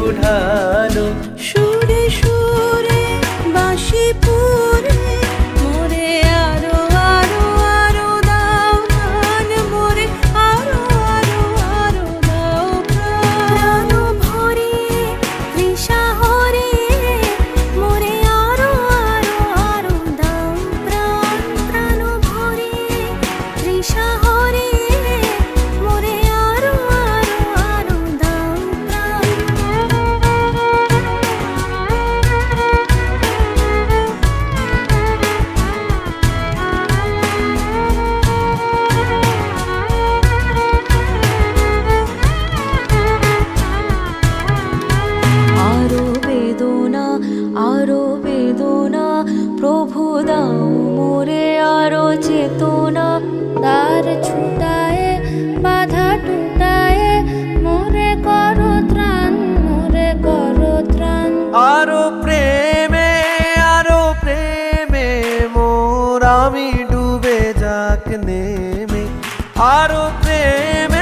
উঠালো। সুরে সুরে বাঁশি পুরে মোরে আরো আরো আরো দাও প্রাণ, মোরে আরো আরো আরো দাও প্রাণ ভরিয়ে তৃষা হরিয়ে মোরে আরো আরো আরো দাও প্রাণ, প্রাণ ভরিয়ে তৃষা হরিয়ে মোরে আরো আরো আরো দাও প্রাণ। আরো বেদনা আরো বেদনা প্রভু দাও মোরে আরো চেতনা, তার ছুটায় বাধা টুটায় মোরে করো ত্রাণ, মোরে করো ত্রাণ। আরো প্রেমে মোর আমি ডুবে যাক নেমে, আরো প্রেমে